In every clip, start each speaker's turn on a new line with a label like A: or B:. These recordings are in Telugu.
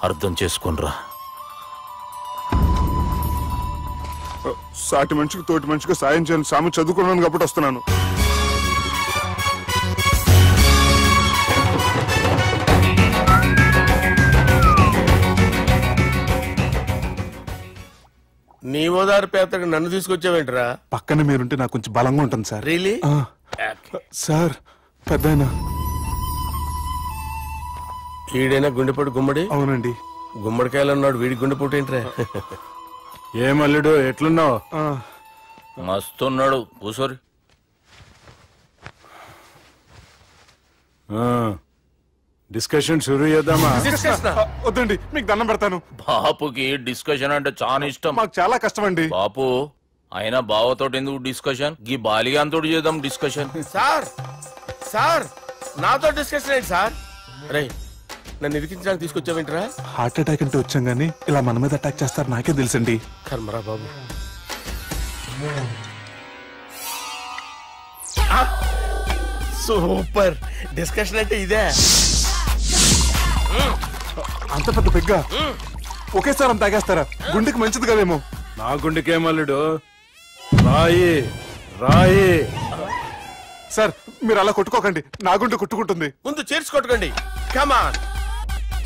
A: అర్థం చేసుకునిరా.
B: సాటి మనిషికి తోటి మనిషికి సాయం చేయను సామి చదువుకున్నాను కాబట్టి వస్తున్నాను.
C: నీ ఓదారు పేదకి నన్ను తీసుకొచ్చావేంట్రా?
B: పక్కన మీరుంటే నాకు కొంచెం బలంగా ఉంటుంది సార్.
C: రియలీ?
B: సార్ పెద్దయినా
C: ఈడైనా గుండెపోటు గుమ్మడి?
B: అవునండి.
C: గుమ్మడికాయలు అన్నాడు, వీడి గుండెపోటు ఏంట్రా?
D: ఏమల్లుడు ఎట్లున్నావు?
A: మస్తున్నాడు కూసోరి.
D: డిస్కషన్ షురూ చేద్దామా?
B: వద్దండి, మీకు దండం పెడతాను.
A: బాపుకి డిస్కషన్ అంటే చాలా ఇష్టం.
B: మాకు చాలా కష్టం అండి.
A: బాపు అయినా బావతోటి ఎందుకు డిస్కషన్? గీ బాలిగాంతోటి చేద్దాం డిస్కషన్.
C: సార్ సార్ నాతో డిస్కషన్ ఏంటి సార్? రే నన్ను ఇరికించడానికి తీసుకొచ్చావేంట్రా?
B: హార్ట్ అటాక్ అంటే వచ్చాం గానీ ఇలా మన మీద అటాక్ చేస్తారు నాకే తెలుసండి.
C: కర్మరా బాబు. సూపర్ డిస్కషన్ అంటే ఇదే.
B: అంత పెద్ద పెగ్గా ఒకేసారి అంత తాగేస్తారా? గుండెకి మంచిది కదేమో.
D: నా గుండెకేమల్లుడు రాయి రాయి.
B: సార్ మీరు అలా కొట్టుకోకండి, నా గుండె కొట్టుకుంటుంది.
C: ముందు చేర్చి కొట్టుకోండి. కమాన్.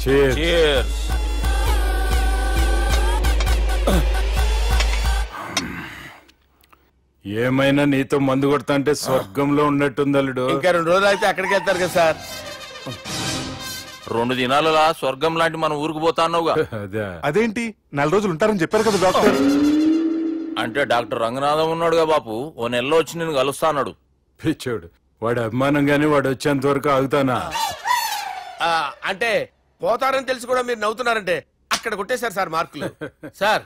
A: Cheers.
D: ఏమైనా నీతో మందు కొడతా అంటే స్వర్గంలో ఉన్నట్టుంది అల్లుడు.
C: ఇంకా 2 రోజులు అయితే అక్కడికి వెళ్తారు కదా సార్.
A: 2 దినాలలా స్వర్గం లాంటి మన ఊరికి పోతాన్నావుగా.
B: అదేంటి 4 రోజులు ఉంటారని చెప్పారు కదా డాక్టర్.
A: అంటే డాక్టర్ రంగనాథం ఉన్నాడుగా బాపు, ఓ నెలలో వచ్చి నేను కలుస్తాన్నాడు.
D: పిచ్చోడు, వాడు అభిమానం గాని వాడు వచ్చేంత వరకు ఆగుతానా?
C: అంటే పోతారని తెలిసి కూడా మీరు నవ్వుతున్నారంటే అక్కడ కొట్టేశారు సార్ మార్కులు. సార్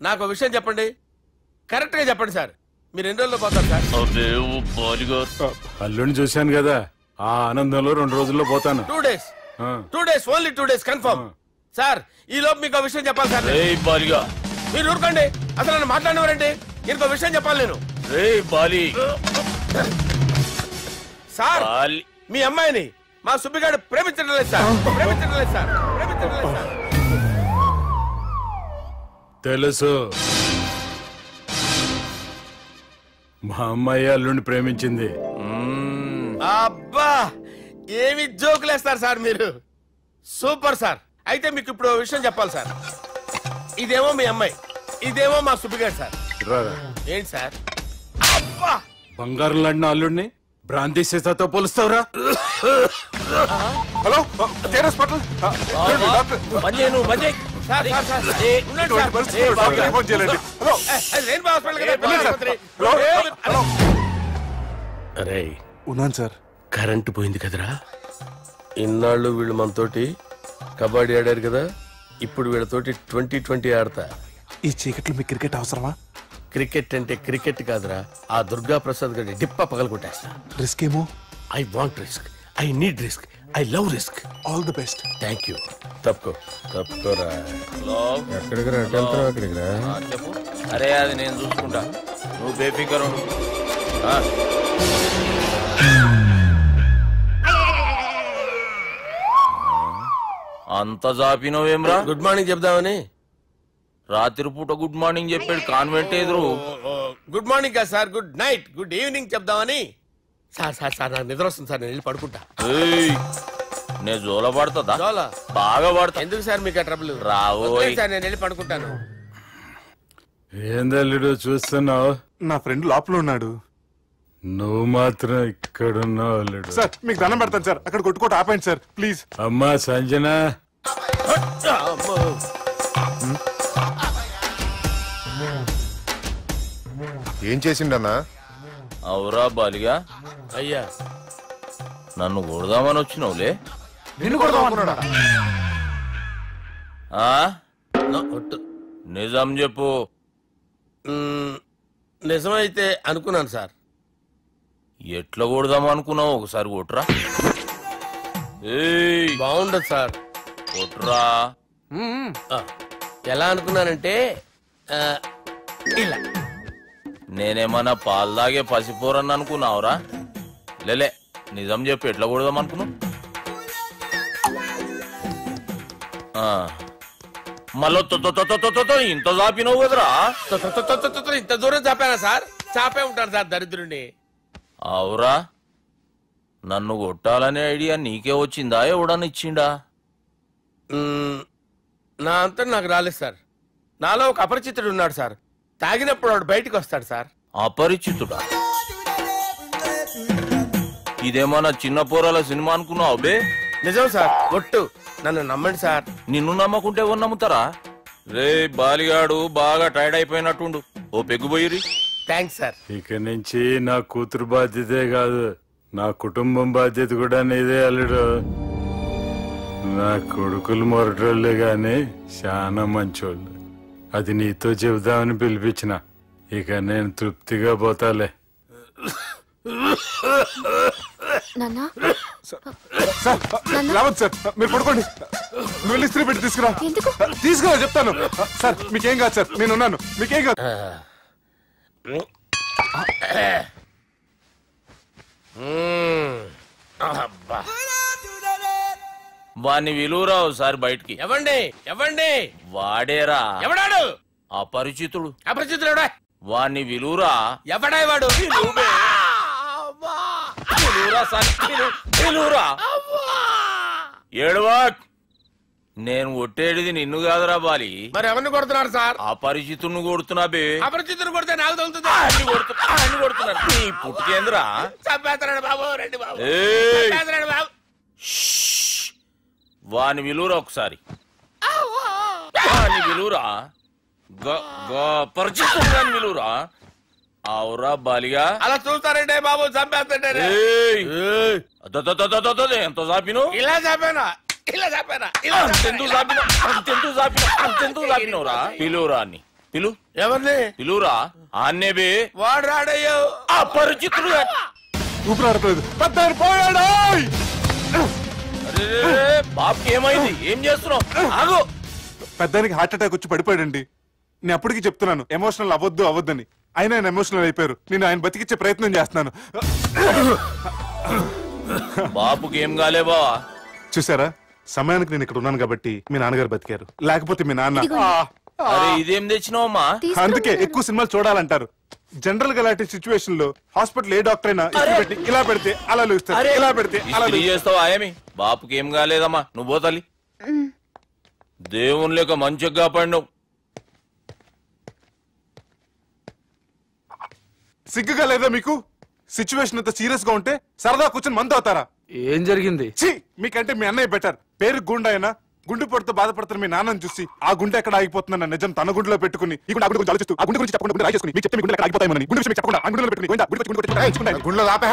C: నాకు విషయం చెప్పండి, కరెక్ట్ గా చెప్పండి సార్. మీరు ఎన్ని రోజుల్లో పోతారు సార్?
D: అల్లుడిని చూశాను కదా, ఆ ఆనందంలో 2 రోజుల్లో పోతాను.
C: 2 days. 2 days, only 2 days confirm. Sir ఈ లోపు మీకు విషయం చెప్పాలి సార్. మీరు ఊరుకోండి, అసలు నన్ను మాట్లాడినవారండి. ఇంకో విషయం చెప్పాలి నేను. సార్ మీ అమ్మాయిని మా సుబ్బిగాడు ప్రేమించడం లేదు సార్. ప్రేమించడం లేదు సార్. ప్రేమించడం లేదు సార్.
D: తెలుసు, మా అమ్మాయి అల్లుడిని ప్రేమించింది.
C: అబ్బా ఏమి జోకులేస్తారు సార్ మీరు. Super sir. అయితే మీకు ఇప్పుడు విషయం చెప్పాలి సార్. ఇదేమో మీ అమ్మాయి, ఇదేమో మా సుబ్బిగాడు సార్. ఏంటి సార్? అబ్బా
D: బంగారం లాంటి అల్లుడిని భ్రాంతి సీతాతో పోలుస్తావురా?
B: హలో
C: అరే
B: ఉన్నాను సార్.
C: కరెంటు పోయింది కదరా. ఇన్నాళ్ళు వీళ్ళు మనతోటి కబడ్డీ ఆడారు కదా, ఇప్పుడు వీళ్ళతోటి 2020 ఆడతా.
B: ఈ చీకట్లో మీకు క్రికెట్ అవసరమా?
C: క్రికెట్ అంటే క్రికెట్ కాదురా, ఆ దుర్గా ప్రసాద్ గారి డిప్ప పగలు కొట్టేస్తా.
B: రిస్క్ ఏమో.
C: I want risk, I need risk, I love risk.
B: All the best.
C: Thank you. తప్పుకోరా. ఎక్కడికి రా? అక్కడికి రా.
A: చెప్పు. అరే అది నేను చూసుకుంటా, నువ్వు బేఫికర్ ఉండు. అంత జాపినవేమ్రా?
C: గుడ్ మార్నింగ్ చెప్దామని.
A: రాత్రి పూట గుడ్ మార్నింగ్ చెప్పాడు కాన్వెంట్ ఎదురు.
C: గుడ్ మార్నింగ్ కదా sir, good night, good evening చెప్దామని. సార్ సార్ సార్ నాకు నిద్ర వస్తుంది సార్, నేను వెళ్ళి పడుకుంటా.
A: నేను జోల పడుతుందా?
C: జోలా
A: బాగా పడతా.
C: ఎందుకు సార్ మీకు ఆ ట్రబుల్?
A: రావోయ్
C: సార్, నేను వెళ్ళి పడుకుంటాను.
D: ఏందల్లుడు చూస్తున్నావు?
B: నా ఫ్రెండ్ లోపల ఉన్నాడు.
D: నువ్వు మాత్రం ఇక్కడున్నావు అల్లుడు.
B: సార్ మీకు దండం పెడతాను సార్, అక్కడ కొట్టుకోట ఆపండి సార్ ప్లీజ్.
D: అమ్మా సంజన,
E: ఏం చేసిండన్నా?
A: అవురా బాలిగా,
C: అయ్యా
A: నన్ను కొడదామని వచ్చినావులే.
E: నిన్ను కొడదామనుకున్నాడా?
A: నిజం చెప్పు.
C: నిజమైతే అనుకున్నాను సార్.
A: ఎట్లా కొడదాం అనుకున్నావు? ఒకసారి కొట్రా.
C: బాగుండదు సార్.
A: కొట్రా.
C: ఎలా అనుకున్నానంటే ఇలా.
A: నేనేమన్నా పాలు తాగే పసిపోరని అనుకున్నావురా? లేలే, నిజం చెప్పు, ఎట్లా కొడదాం అనుకున్నావు? మళ్ళీ ఇంత చాపినవు కదరా?
C: ఇంత దూరం చాపానా సార్? చాపే ఉంటాను సార్ దరిద్రుడిని.
A: అవురా, నన్ను కొట్టాలనే ఐడియా నీకే వచ్చిందా? ఎవడన్నా ఇచ్చిండా?
C: నా అంతా నాకు రాలేదు సార్. నాలో ఒక అపరిచితుడు ఉన్నాడు సార్. తాగినప్పుడు వాడు బయటికి వస్తాడు సార్.
A: అపరిచితుడా? ఇదేమన్నా చిన్న పోరాల సినిమా అనుకున్నావు బే?
C: నిజం సార్, ఒట్టు, నన్ను నమ్మండి సార్.
A: నిన్ను నమ్మకుంటే ఎవరు నమ్ముతారా? రే బాలిగాడు బాగా టైర్డ్ అయిపోయినట్టుండు, ఓ పెగ్గుబోయిరి.
C: Thanks sir.
D: ఇక నుంచి నా కూతురు బాధ్యతే కాదు, నా కుటుంబం బాధ్యత కూడా నీదే అల్లుడు. నా కొడుకులు మొరటోళ్లే గాని చాలా మంచోళ్ళు. అది నీతో చెబుదామని పిలిపించిన. ఇక నేను తృప్తిగా పోతాలే.
B: సార్ రావద్దు సార్, మీరు పడుకోండి. నువ్వు వెళ్ళి ఇస్త్రీ పెట్టి తీసుకురా. తీసుకురా చెప్తాను. సార్ మీకేం కాదు సార్, నేను ఉన్నాను, మీకేం కాదు.
A: వాణ్ణి విలువరావు సార్ బయటికి.
C: ఎవండి ఎవండి?
A: వాడేరా.
C: ఎవడాడు?
A: అపరిచితుడు.
C: అపరిచితుడు ఎవడా?
A: వాణ్ణి విలువరా.
C: ఎవడా వాడు?
A: ఏడవా, నేను కొట్టేడిది నిన్ను కాదురా బాలి.
C: మరి ఎవరిని కొడుతున్నారు సార్?
A: అపరిచితుడిని కొడుతున్నా బే.
C: అపరిచితుడు కొడితే నాకు తగులుతుంది.
A: అన్ని కొడుతున్నారు. నీ పుట్టుకేంద్రా?
C: చంపేస్తున్నాడు బాబు, రండి బాబు.
A: ఏయ్!
C: చంపేస్తున్నాడు బాబు.
A: వాని విలువరా ఒకసారి. వాని విలువరా. పరిచితుడు అని విలువరా. అవురా బాలిగా.
C: అలా చూస్తారంటే బాబు, చంపేస్తాడే.
A: ఎంత చాపిను?
C: ఇలా చంపానా? ఇలా చంపానా?
A: అంతెందుకు చాపినవురా? పిలువురా అన్ని. పిలు.
C: ఎవరిని
A: పిలువురా. ఆన్నే బే.
C: వాడు రాడయ్యో.
A: అపరిచితుడు.
B: ఊపిరాడట్లేదు. పెద్ద పోయాడు.
A: బాబుకి ఏమైంది? ఏం చేస్తున్నావు? ఆగు.
B: పెద్దానికి హార్ట్ అటాక్ వచ్చి పడిపోయాడండి. నేను అప్పటికి చెప్తున్నాను ఎమోషనల్ అవ్వద్దని. ఆయన ఎమోషనల్ అయిపోయారు. నేను ఆయన బతికిచ్చే ప్రయత్నం చేస్తున్నాను.
A: బాబుకి ఏం కాలే బావా?
B: చూసారా, సమయానికి నేను ఇక్కడ ఉన్నాను కాబట్టి మీ నాన్నగారు బతికారు. లేకపోతే మీ నాన్న.
A: అరే ఇదేం తెచ్చినావమ్మా?
B: అందుకే ఎక్కువ సినిమాలు చూడాలంటారు. జనరల్ గా అలాంటి సిచ్యువేషన్ లో హాస్పిటల్ ఏ డాక్టర్ అయినా పెట్టి ఇలా పెడితే అలా లూస్తారు, ఇలా పెడితే అలా
A: చేస్తావా? ఆయమి బాపుకి ఏం కాలేదమ్మా, నువ్వు పోతల్లి. దేవుని లేక మంచిగా పడినావు.
B: సిగ్గుగా లేదా మీకు? సిచ్యువేషన్ అంత సీరియస్ గా ఉంటే సరదా కూర్చొని మందు అవుతారా?
E: ఏం జరిగింది?
B: మీకంటే మీ అన్నయ్య బెటర్. పేరు గుండె అయినా గుండె పొడితో బాధపడుతున్న మీ నాన్నని చూసి ఆ గుండె ఎక్కడ ఆగిపోతుందన్న నిజం తన గుండెలో పెట్టుకుని ఈ గుండె గురించి ఆలోచిస్తూ ఆ గుండె గురించి చెప్పకుండా రాయి చేసుకుని మీకు చెప్తే మీ గుండె ఎక్కడ ఆగిపోతాయని గుండె విషయం చెప్పకుండా ఆ గుండెలో పెట్టుకుని గుండె
E: గుండెలో ఆపే